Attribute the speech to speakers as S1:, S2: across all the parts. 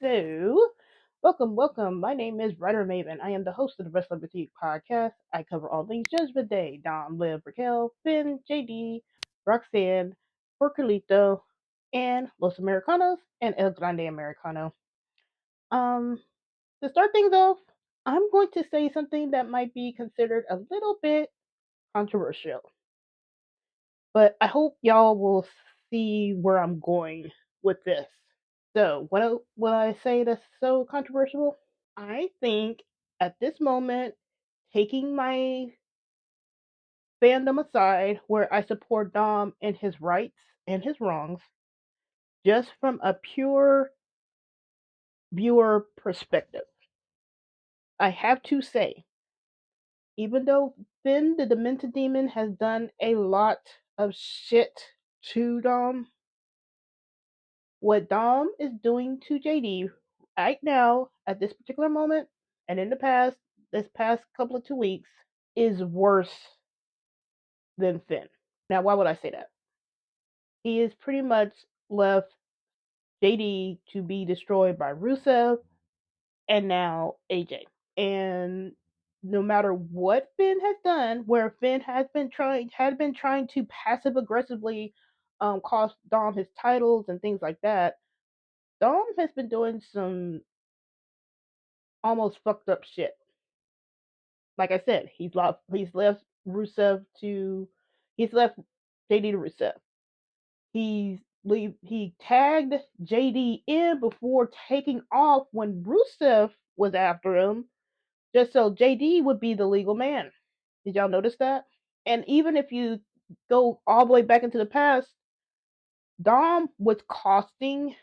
S1: So, welcome. My name is WriterMaven. I am the host of the Wrestling Fatigue podcast. I cover all things Judgment Day. Dom, Liv, Raquel, Finn, JD, Roxanne, Porcalito, and Los Americanos, and El Grande Americano. Um, to start things off, I'm going to say something that might be considered a little bit controversial, but I hope y'all will see where I'm going with this. So, when I say that's so controversial, I think at this moment, taking my fandom aside, where I support Dom in his rights and his wrongs, just from a pure viewer perspective, I have to say, even though Finn the Demented Demon has done a lot of shit to Dom, what Dom is doing to JD right now, at this particular moment, and in the past, this past couple of 2 weeks, is worse than Finn. Now, why would I say that? He is pretty much left JD to be destroyed by Rusev and now AJ. And no matter what Finn has done, where Finn had been trying to passive aggressively cost Dom his titles and things like that, Dom has been doing some almost fucked up shit. Like I said, he's left JD to Rusev. He tagged JD in before taking off when Rusev was after him, just so JD would be the legal man. Did y'all notice that? And even if you go all the way back into the past, Dom was costing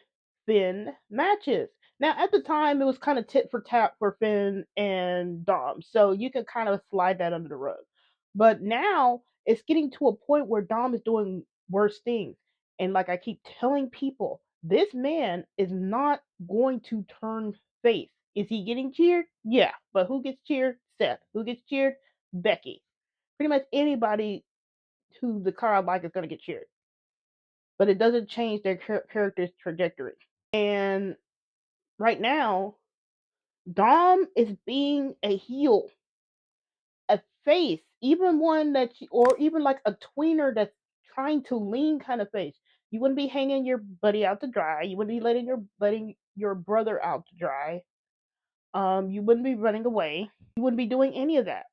S1: Finn matches. Now, at the time, it was kind of tit for tat for Finn and Dom, so you can kind of slide that under the rug. But now it's getting to a point where Dom is doing worse things. And like I keep telling people, this man is not going to turn face. Is he getting cheered? Yeah. But who gets cheered? Seth. Who gets cheered? Becky. Pretty much anybody who the crowd like is going to get cheered. But it doesn't change their character's trajectory. And right now, Dom is being a heel, a face, even one that, or even like a tweener that's trying to lean kind of face. You wouldn't be hanging your buddy out to dry. You wouldn't be letting your brother out to dry. You wouldn't be running away. You wouldn't be doing any of that.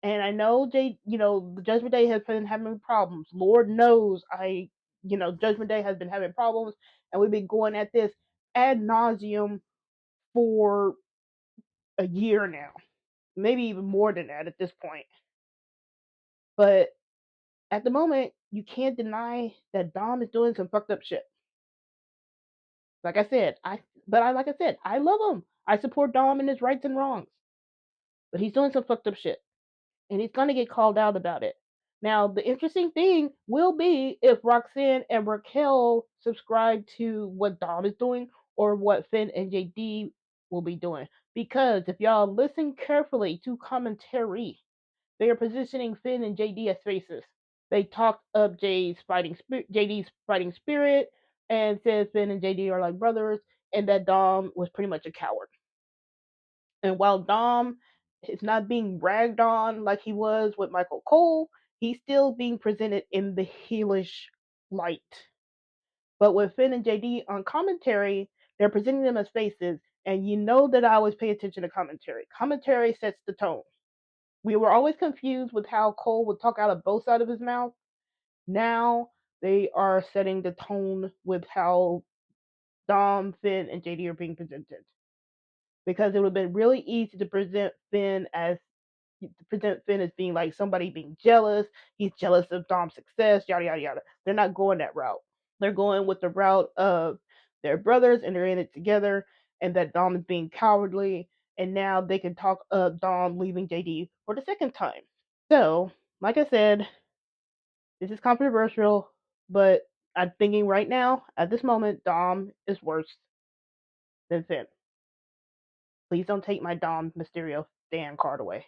S1: And I know the Judgment Day has been having problems. Lord knows Judgment Day has been having problems, and we've been going at this ad nauseum for a year now, maybe even more than that at this point. But at the moment, you can't deny that Dom is doing some fucked up shit. Like I said, I love him. I support Dom in his rights and wrongs, but he's doing some fucked up shit, and he's gonna get called out about it. Now, the interesting thing will be if Roxanne and Raquel subscribe to what Dom is doing or what Finn and JD will be doing. Because if y'all listen carefully to commentary, they are positioning Finn and JD as faces. They talked up JD's fighting spirit, and said Finn and JD are like brothers, and that Dom was pretty much a coward. And while Dom is not being ragged on like he was with Michael Cole, he's still being presented in the heelish light. But with Finn and JD on commentary, they're presenting them as faces, and you know that I always pay attention to commentary. Commentary sets the tone. We were always confused with how Cole would talk out of both sides of his mouth. Now they are setting the tone with how Dom, Finn, and JD are being presented. Because it would have been really easy to present Finn as being like somebody being jealous. He's jealous of Dom's success, yada yada yada. They're not going that route. They're going with the route of their brothers and they're in it together, and that Dom is being cowardly, and now they can talk up Dom leaving JD for the second time. So, like I said, this is controversial, but I'm thinking right now, at this moment, Dom is worse than Finn. Please don't take my Dom Mysterio Stan card away.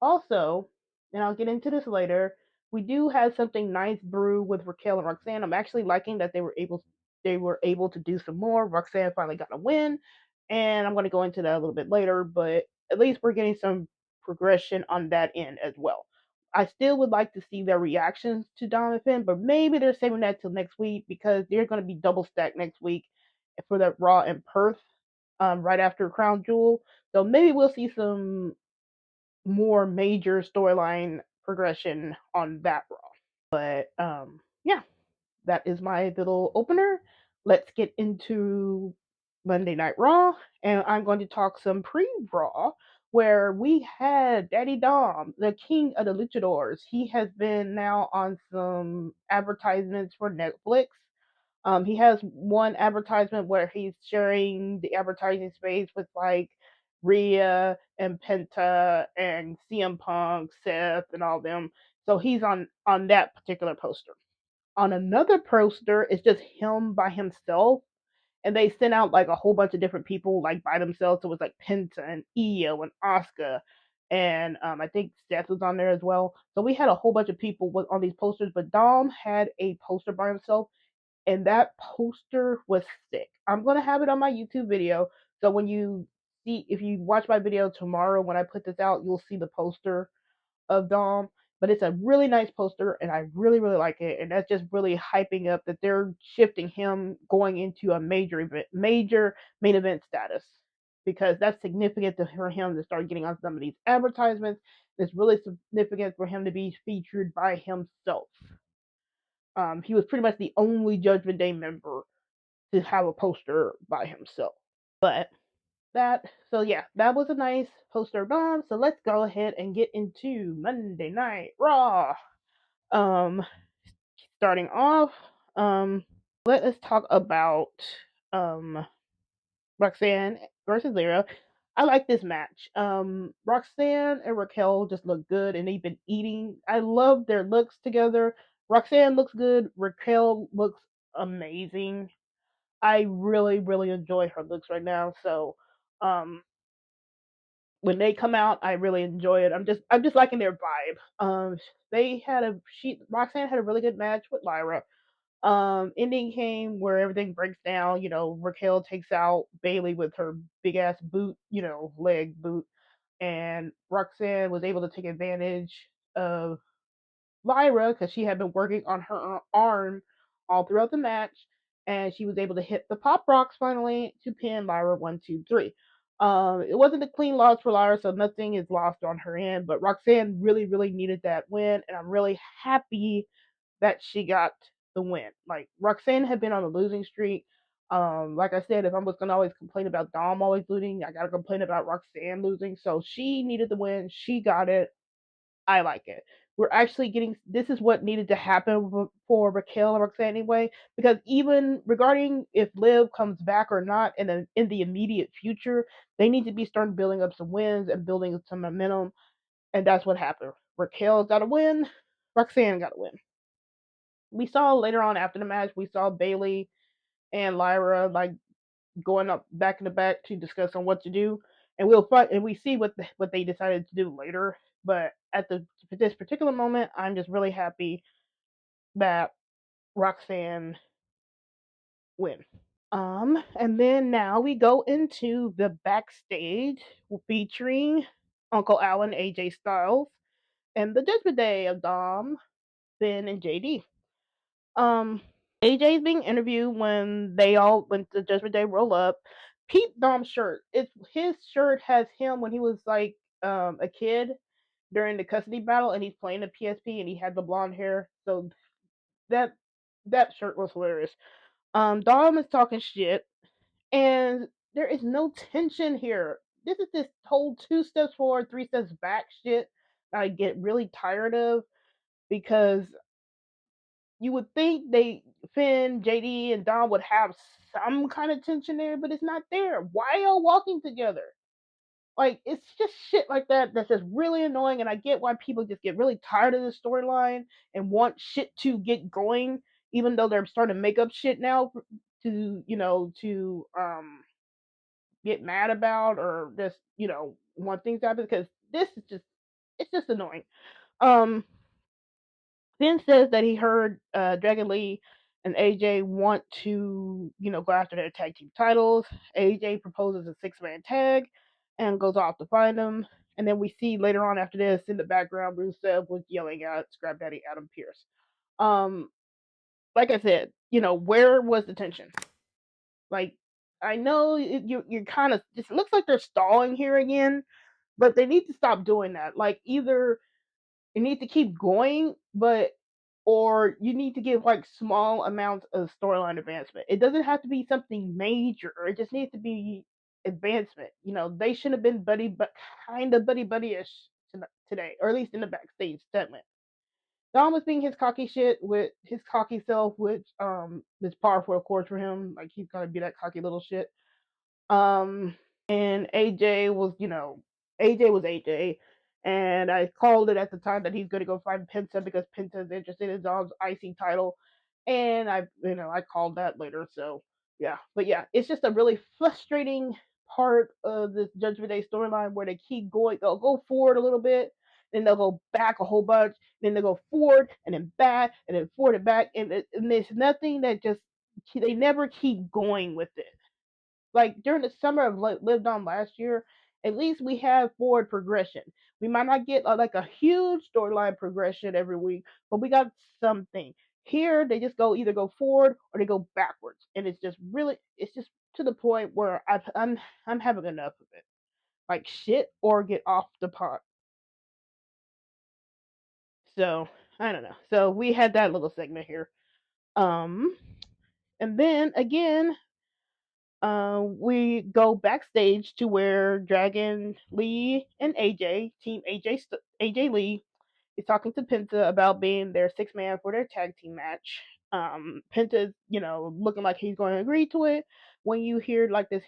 S1: Also, and I'll get into this later, we do have something nice brew with Raquel and Roxanne. I'm actually liking that they were able to do some more. Roxanne finally got a win, and I'm going to go into that a little bit later. But at least we're getting some progression on that end as well. I still would like to see their reactions to Dom and Finn, but maybe they're saving that till next week because they're going to be double stacked next week for that Raw in Perth, right after Crown Jewel. So maybe we'll see some more major storyline progression on that Raw. But yeah, that is my little opener. Let's get into Monday Night Raw, and I'm going to talk some pre-Raw where we had Daddy Dom, the king of the luchadors. He has been now on some advertisements for Netflix. He has one advertisement where he's sharing the advertising space with like Rhea and Penta and CM Punk, Seth, and all them. So he's on that particular poster. On another poster, it's just him by himself, and they sent out like a whole bunch of different people like by themselves. So it was like Penta and Io and Asuka, and I think Seth was on there as well. So we had a whole bunch of people on these posters, but Dom had a poster by himself, and that poster was sick. I'm gonna have it on my YouTube video, so when if you watch my video tomorrow when I put this out, you'll see the poster of Dom. But it's a really nice poster, and I really, really like it. And that's just really hyping up that they're shifting him going into a major event, major main event status, because that's significant for him to start getting on some of these advertisements. It's really significant for him to be featured by himself. He was pretty much the only Judgment Day member to have a poster by himself. But so yeah, that was a nice poster bomb. So let's go ahead and get into Monday Night Raw. Um, Starting off, let us talk about um Roxanne versus Lyra. I like this match. Roxanne and Raquel just look good, and they've been eating. I love their looks together. Roxanne looks good. Raquel looks amazing. I really, really enjoy her looks right now. So, um, when they come out, I really enjoy it. I'm just liking their vibe. They had a she Roxanne had a really good match with Lyra. Ending came where everything breaks down. Raquel takes out Bailey with her big ass boot, leg boot, and Roxanne was able to take advantage of Lyra because she had been working on her arm all throughout the match, and she was able to hit the pop rocks finally to pin Lyra 1, 2, 3. It wasn't a clean loss for Lyra, so nothing is lost on her end. But Roxanne really, really needed that win, and I'm really happy that she got the win. Like Roxanne had been on a losing streak. Like I said, if I was gonna always complain about Dom always losing, I gotta complain about Roxanne losing. So she needed the win. She got it. I like it. We're actually getting this is what needed to happen for Raquel and Roxanne anyway, because even regarding if Liv comes back or not in the immediate future, they need to be starting building up some wins and building some momentum, and that's what happened. Raquel got a win, Roxanne got a win. We saw later on after the match, we saw Bailey and Lyra like going up back in the back to discuss on what to do, and we'll find and we see what they decided to do later. But at this particular moment, I'm just really happy that Roxanne win. And then now we go into the backstage featuring Uncle Alan, AJ Styles, and the Judgment Day of Dom, Finn, and JD. AJ's being interviewed when the Judgment Day roll up. Pete Dom's shirt. It's his shirt has him when he was like a kid during the custody battle, and he's playing the PSP, and he had the blonde hair. So that that shirt was hilarious. Dom is talking shit, and there is no tension here. This is this whole 2 steps forward, 3 steps back shit that I get really tired of because you would think Finn, JD, and Dom would have some kind of tension there, but it's not there. Why are y'all walking together? Like, it's just shit like that that's just really annoying, and I get why people just get really tired of this storyline and want shit to get going, even though they're starting to make up shit now to get mad about or just want things to happen because this is just it's just annoying. Um Finn says that he heard Dragon Lee and AJ want to, go after their tag team titles. AJ proposes a 6-man tag and goes off to find them. And then we see later on after this in the background, Rusev was yelling at Scrap Daddy Adam Pearce. Like I said, where was the tension? Like, I know you're kind of, it looks like they're stalling here again, but they need to stop doing that. Like, either you need to keep going, or you need to give like small amounts of storyline advancement. It doesn't have to be something major. It just needs to be advancement. They should have been but kind of buddy-ish today, or at least in the backstage segment. Dom was being his cocky shit with his cocky self, which is powerful, of course, for him. Like, he's gonna be that cocky little shit. And AJ was AJ, and I called it at the time that he's going to go find Penta because Penta's interested in Dom's IC title, and I called that later. So yeah, but yeah, it's just a really frustrating part of this Judgment Day storyline where they keep going. They'll go forward a little bit, then they'll go back a whole bunch, then they'll go forward and then back and then forward and back, and there's nothing that just they never keep going with it. Like during the summer of Lived On last year, at least we have forward progression. We might not get like a huge storyline progression every week, but we got something. Here, they just either go forward or they go backwards, and it's just to the point where I'm having enough of it. Like, shit or get off the pot. So I don't know. So we had that little segment here. Um, and then again, we go backstage to where Dragon Lee and Team AJ Lee, is talking to Penta about being their 6-man for their tag team match. Penta's, looking like he's going to agree to it. When you hear like this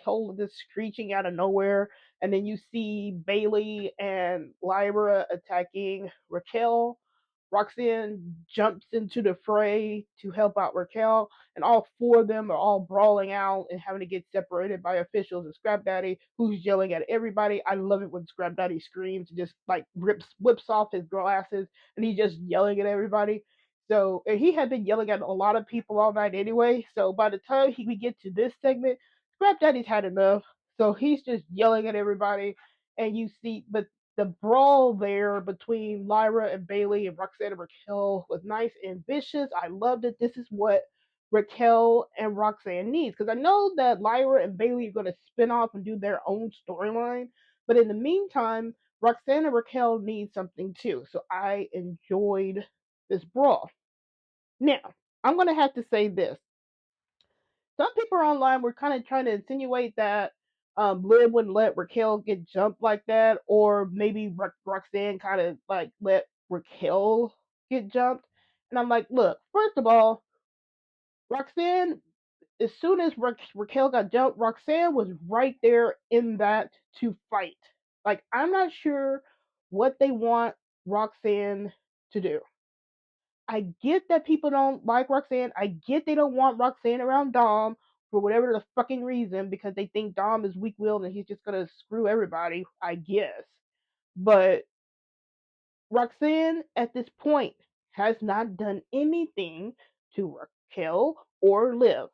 S1: screeching out of nowhere, and then you see Bayley and Lyra attacking Raquel. Roxanne jumps into the fray to help out Raquel, and all four of them are all brawling out and having to get separated by officials and Scrap Daddy, who's yelling at everybody. I love it when Scrap Daddy screams and just like whips off his glasses, and he's just yelling at everybody. So, and he had been yelling at a lot of people all night anyway. So by the time we get to this segment, Scrap Daddy's had enough. So he's just yelling at everybody, and you see, but the brawl there between Lyra and Bayley and Roxanne and Raquel was nice and vicious. I loved it. This is what Raquel and Roxanne needs, because I know that Lyra and Bayley are going to spin off and do their own storyline, but in the meantime, Roxanne and Raquel need something too. So I enjoyed this brawl. Now, I'm going to have to say this. Some people online were kind of trying to insinuate that Liv wouldn't let Raquel get jumped like that, or maybe Roxanne kind of like let Raquel get jumped. And I'm like, look, first of all, Roxanne, as soon as Raquel got jumped, Roxanne was right there in that to fight. Like, I'm not sure what they want Roxanne to do. I get that people don't like Roxanne. I get they don't want Roxanne around Dom for whatever the fucking reason, because they think Dom is weak willed and he's just gonna screw everybody, I guess. But Roxanne at this point has not done anything to Raquel or Liv.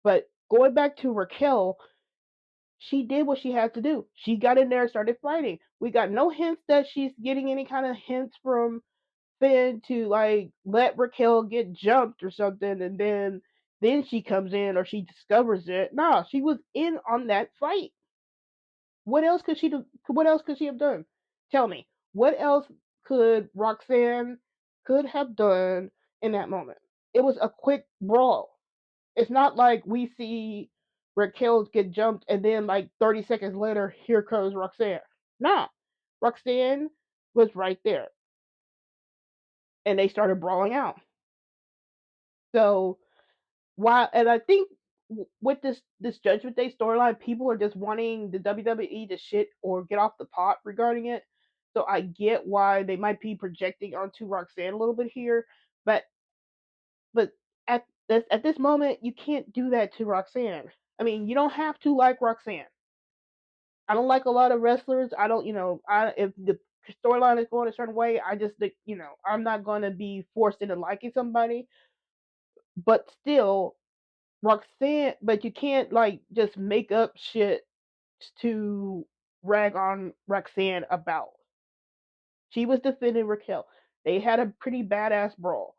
S1: But going back to Raquel, she did what she had to do. She got in there and started fighting. We got no hints that she's getting any kind of hints from Finn to like let Raquel get jumped or something, and then she comes in or she discovers it. Nah, she was in on that fight. What else could she do? What else could she have done? Tell me. What else could Roxanne could have done in that moment? It was a quick brawl. It's not like we see Raquel get jumped and then like 30 seconds later, here comes Roxanne. Nah, Roxanne was right there, and they started brawling out. So and I think with this Judgment Day storyline, people are just wanting the WWE to shit or get off the pot regarding it. So I get why they might be projecting onto Roxanne a little bit here, but but at this moment, you can't do that to Roxanne. I mean, you don't have to like Roxanne. I don't like a lot of wrestlers. I don't, if the storyline is going a certain way, I just think, I'm not going to be forced into liking somebody. But still, Roxanne, but you can't like just make up shit to rag on Roxanne about. She was defending Raquel. They had a pretty badass brawl.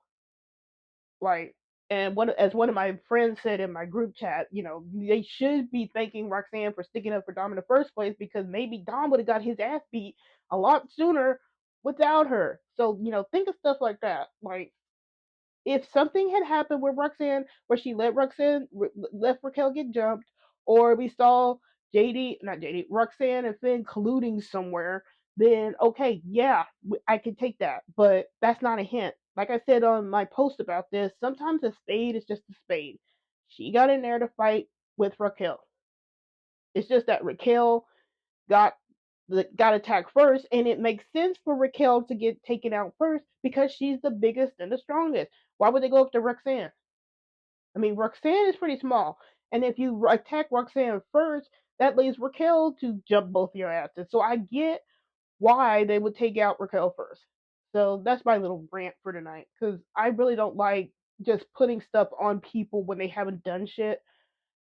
S1: Like, and as one of my friends said in my group chat, they should be thanking Roxanne for sticking up for Dom in the first place, because maybe Dom would have got his ass beat a lot sooner without her. So, think of stuff like that. Like, if something had happened with Roxanne, where she left Raquel get jumped, or we saw not JD, Roxanne and Finn colluding somewhere, then okay, yeah, I could take that. But that's not a hint. Like I said on my post about this, sometimes a spade is just a spade. She got in there to fight with Raquel. It's just that Raquel got got attacked first, and it makes sense for Raquel to get taken out first because she's the biggest and the strongest. Why would they go after Roxanne? I mean, Roxanne is pretty small, and if you attack Roxanne first, that leaves Raquel to jump both your asses. So I get why they would take out Raquel first. So that's my little rant for tonight, because I really don't like just putting stuff on people when they haven't done shit.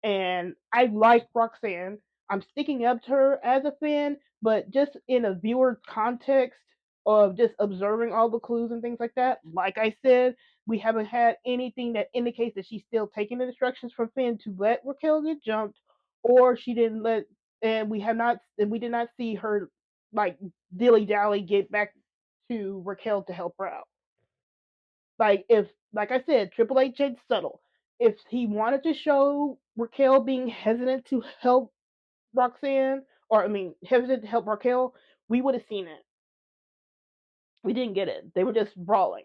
S1: And I like Roxanne. I'm sticking up to her as a fan, but just in a viewer context of just observing all the clues and things like that. Like I said, we haven't had anything that indicates that she's still taking the instructions from Finn to let Raquel get jumped, or she didn't let, and we did not see her like dilly dally get back to Raquel to help her out. Like I said, Triple H is subtle. If he wanted to show Raquel being hesitant to help Roxanne, or I mean, hesitant to help Raquel, we would have seen it. We didn't get it. They were just brawling,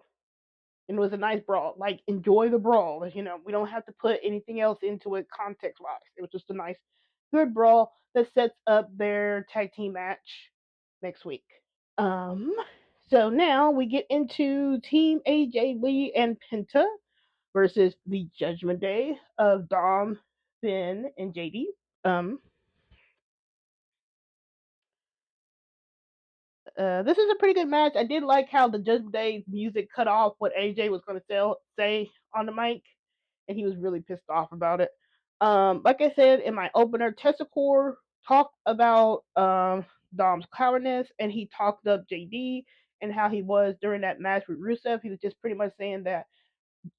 S1: and it was a nice brawl. Like, enjoy the brawl. We don't have to put anything else into it context wise. It was just a nice, good brawl that sets up their tag team match next week. Um, so now we get into Team AJ Lee and Penta versus the Judgment Day of Dom, Finn, and JD. Um, this is a pretty good match. I did like how the Judgment Day music cut off what AJ was going to say on the mic, and he was really pissed off about it. Like I said in my opener, Tessacore talked about Dom's cleverness, and he talked up JD and how he was during that match with Rusev. He was just pretty much saying that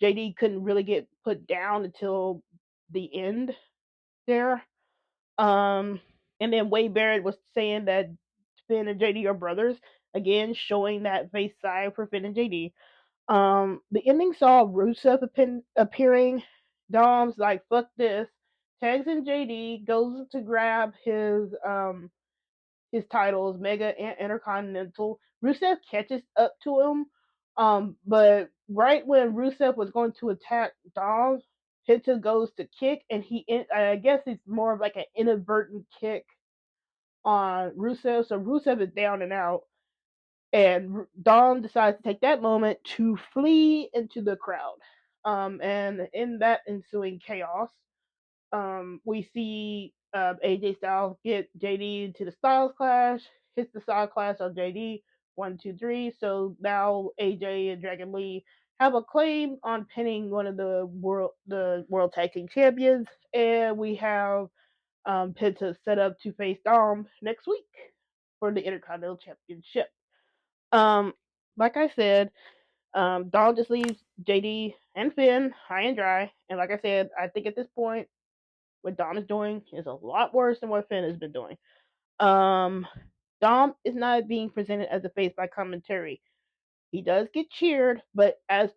S1: JD couldn't really get put down until the end there. Um, and then Wade Barrett was saying that Finn and JD are brothers, again showing that face side for Finn and JD. The ending saw Rusev appearing. Dom's like, fuck this. Tags in JD, goes to grab his titles, Mega and Intercontinental. Rusev catches up to him. But right when Rusev was going to attack Dom, Penta goes to kick, and I guess it's more of like an inadvertent kick on Rusev. So Rusev is down and out. And Dom decides to take that moment to flee into the crowd. And in that ensuing chaos, we see AJ Styles get JD into the Styles Clash, hits the Styles Clash on JD, 1, 2, 3. So now AJ and Dragon Lee have a claim on pinning one of the world tag team champions, and we have Penta set up to face Dom next week for the Intercontinental Championship. Um, like I said, Dom just leaves JD and Finn high and dry, and like I said, I think at this point what Dom is doing is a lot worse than what Finn has been doing. Um, Dom is not being presented as a face by commentary. He does get cheered, but as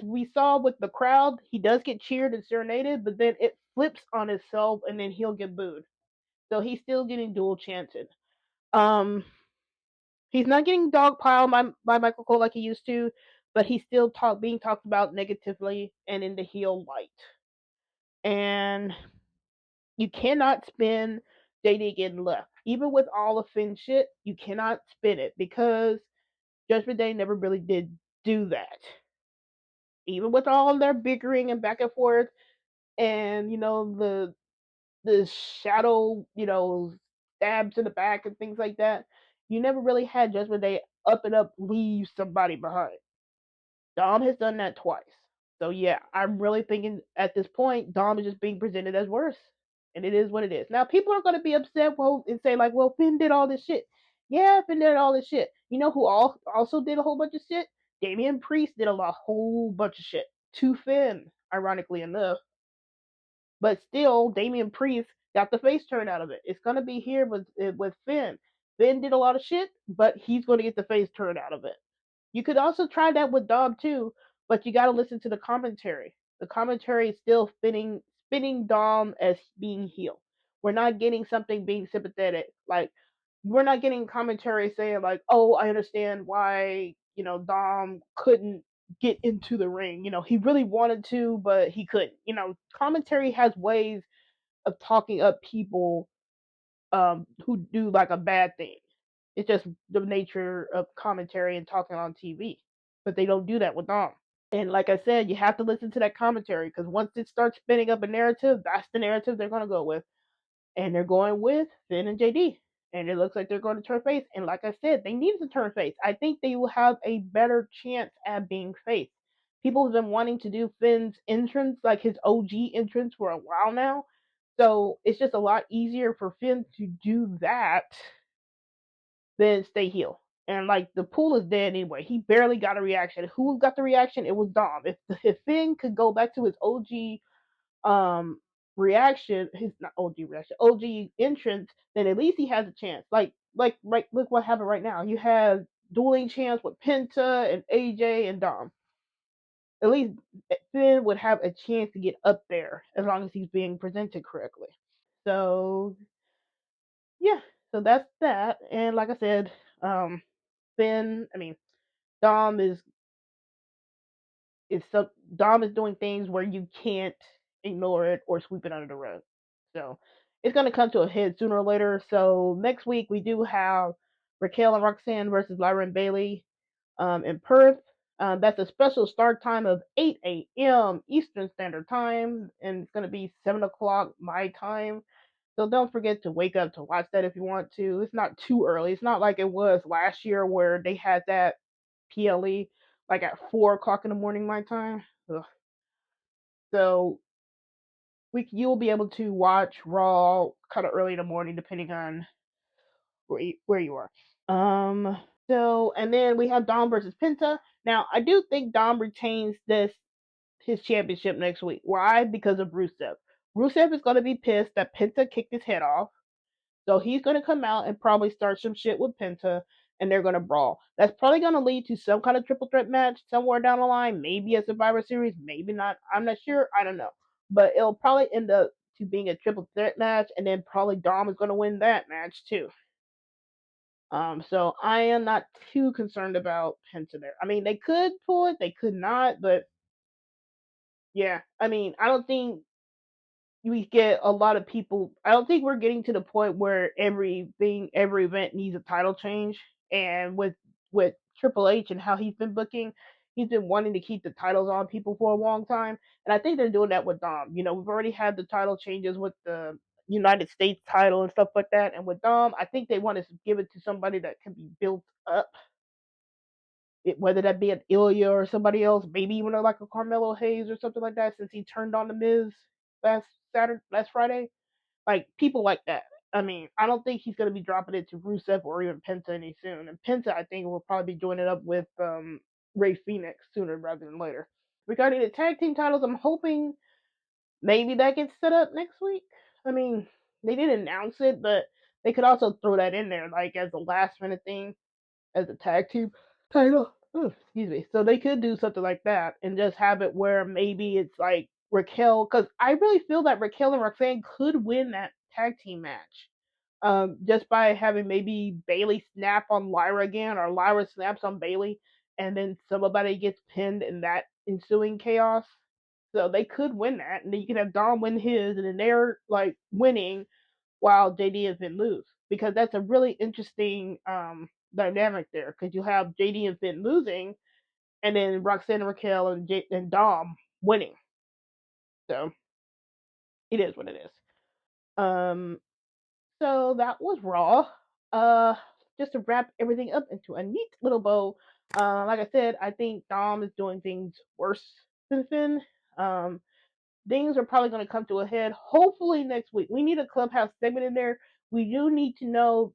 S1: we saw with the crowd, he does get cheered and serenaded, but then it flips on itself, and then he'll get booed. So he's still getting dual chanted. Um, he's not getting dogpiled by Michael Cole like he used to, but he's still being talked about negatively and in the heel light. And you cannot spin JD getting left. Even with all the Finn shit, you cannot spin it because Judgment Day never really did do that. Even with all their bickering and back and forth, and the shadow stabs in the back and things like that. You never really had Judgment Day up and up leave somebody behind. Dom has done that twice. So yeah, I'm really thinking at this point, Dom is just being presented as worse. And it is what it is. Now people are gonna be upset, well, and say like, well, Finn did all this shit. Yeah, Finn did all this shit. You know who also did a whole bunch of shit? Damian Priest did a whole bunch of shit to Finn, ironically enough. But still, Damian Priest got the face turned out of it. It's gonna be here with Finn. Finn did a lot of shit, but he's gonna get the face turned out of it. You could also try that with Dom too, but you got to listen to the commentary. The commentary is still spinning Dom as being heel. We're not getting something being sympathetic. Like we're not getting commentary saying like, "Oh, I understand why Dom couldn't get into the ring. He really wanted to, but he couldn't." Commentary has ways of talking up people who do like a bad thing. It's just the nature of commentary and talking on TV. But they don't do that with Dom. And like I said, you have to listen to that commentary because once it starts spinning up a narrative, that's the narrative they're going to go with. And they're going with Finn and JD. And it looks like they're going to turn face. And like I said, they need to turn face. I think they will have a better chance at being face. People have been wanting to do Finn's entrance, like his OG entrance, for a while now. So it's just a lot easier for Finn to do that than stay heel. And like the pool is dead anyway. He barely got a reaction. Who got the reaction? It was Dom. If Finn could go back to his OG reaction, his not OG reaction, OG entrance, then at least he has a chance. Like right, look what happened right now. You have dueling chance with Penta and AJ and Dom. At least Finn would have a chance to get up there as long as he's being presented correctly. So yeah, so that's that. And like I said, Finn, I mean, Dom is some Dom is doing things where you can't ignore it or sweep it under the rug. So it's gonna come to a head sooner or later. So next week we do have Raquel and Roxanne versus Lyra and Bailey in Perth. That's a special start time of 8 a.m. Eastern Standard Time, and it's gonna be 7 o'clock my time. So don't forget to wake up to watch that if you want to. It's not too early. It's not like it was last year where they had that PLE like at 4 o'clock in the morning my time. Ugh. So you'll be able to watch Raw kind of early in the morning depending on where you are. So and then we have Dom versus Penta. Now I do think Dom retains his championship next week. Why? Because of Rusev. Rusev is going to be pissed that Penta kicked his head off. So he's going to come out and probably start some shit with Penta, and they're going to brawl. That's probably going to lead to some kind of triple threat match somewhere down the line. Maybe a Survivor Series, maybe not. I'm not sure. I don't know. But it'll probably end up to being a triple threat match, and then probably Dom is going to win that match too. So I am not too concerned about Penta there. I mean, they could pull it, they could not, but yeah. I mean, I don't think we get a lot of people. I don't think we're getting to the point where every event needs a title change. And with Triple H and how he's been booking, he's been wanting to keep the titles on people for a long time. And I think they're doing that with Dom. We've already had the title changes with the United States title and stuff like that. And with Dom, I think they want to give it to somebody that can be built up. Whether that be an Ilya or somebody else, maybe even like a Carmelo Hayes or something like that, since he turned on the Miz last Friday, like people like that. I mean, I don't think he's gonna be dropping it to Rusev or even Penta any soon. And Penta, I think, will probably be joining up with Ray Phoenix sooner rather than later. Regarding the tag team titles, I'm hoping maybe that gets set up next week. I mean, they didn't announce it, but they could also throw that in there, like as a last minute thing, as a tag team title. Oh, excuse me. So they could do something like that and just have it where maybe it's like Raquel, because I really feel that Raquel and Roxanne could win that tag team match. Just by having maybe Bailey snap on Lyra again, or Lyra snaps on Bailey, and then somebody gets pinned in that ensuing chaos. So they could win that, and then you can have Dom win his, and then they're like winning while JD and Finn lose, because that's a really interesting dynamic there. Because you have JD and Finn losing, and then Roxanne and Raquel and Dom winning. So it is what it is. So that was Raw. just to wrap everything up into a neat little bow. Like I said, I think Dom is doing things worse than Finn. Um, things are probably going to come to a head hopefully next week. We need a clubhouse segment in there. We do need to know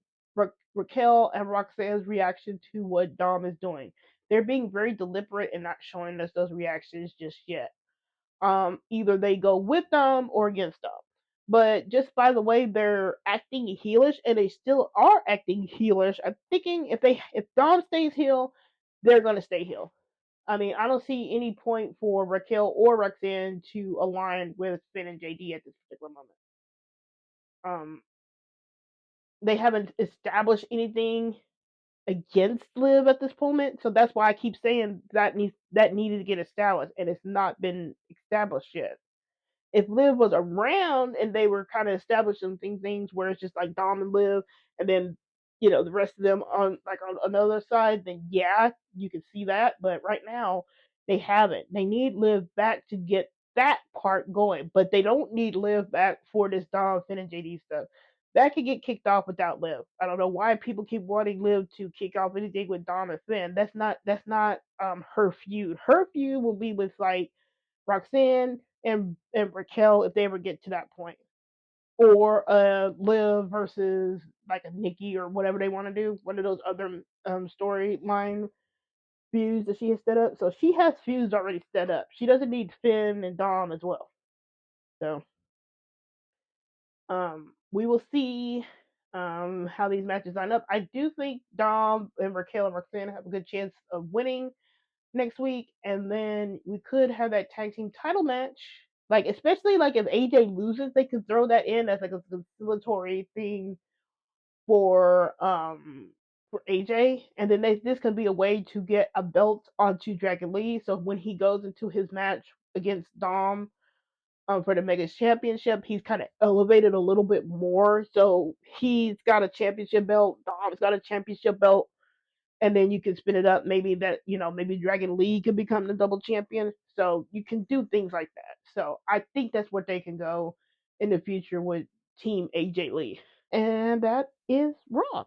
S1: Raquel and Roxanne's reaction to what Dom is doing. They're being very deliberate and not showing us those reactions just yet. Either they go with them or against them. But just by the way they're acting heelish, and they still are acting heelish, I'm thinking if Dom stays heel, they're gonna stay heel. I mean, I don't see any point for Raquel or Roxanne to align with Finn and JD at this particular moment. Um, they haven't established anything against Liv at this moment, so that's why I keep saying that needed to get established, and it's not been established yet. If Liv was around and they were kind of establishing things where it's just like Dom and Liv, and then the rest of them on another side, then yeah, you can see that. But right now, they haven't. They need Liv back to get that part going, but they don't need Liv back for this Dom, Finn, and JD stuff. That could get kicked off without Liv. I don't know why people keep wanting Liv to kick off anything with Dom and Finn. That's not her feud. Her feud will be with like Roxanne and Raquel if they ever get to that point, or Liv versus like a Nikki or whatever they want to do. One of those other storyline feuds that she has set up. So she has feuds already set up. She doesn't need Finn and Dom as well. So we will see how these matches line up. I do think Dom and Raquel and Roxanne have a good chance of winning next week, and then we could have that tag team title match. Like, especially like if AJ loses, they could throw that in as like a conciliatory thing for AJ, and then this could be a way to get a belt onto Dragon Lee. So when he goes into his match against Dom for the Mega Championship, he's kind of elevated a little bit more. So he's got a championship belt. Dom's got a championship belt, and then you can spin it up. Maybe that maybe Dragon Lee could become the double champion. So you can do things like that. So I think that's where they can go in the future with Team AJ Lee, and that is Raw.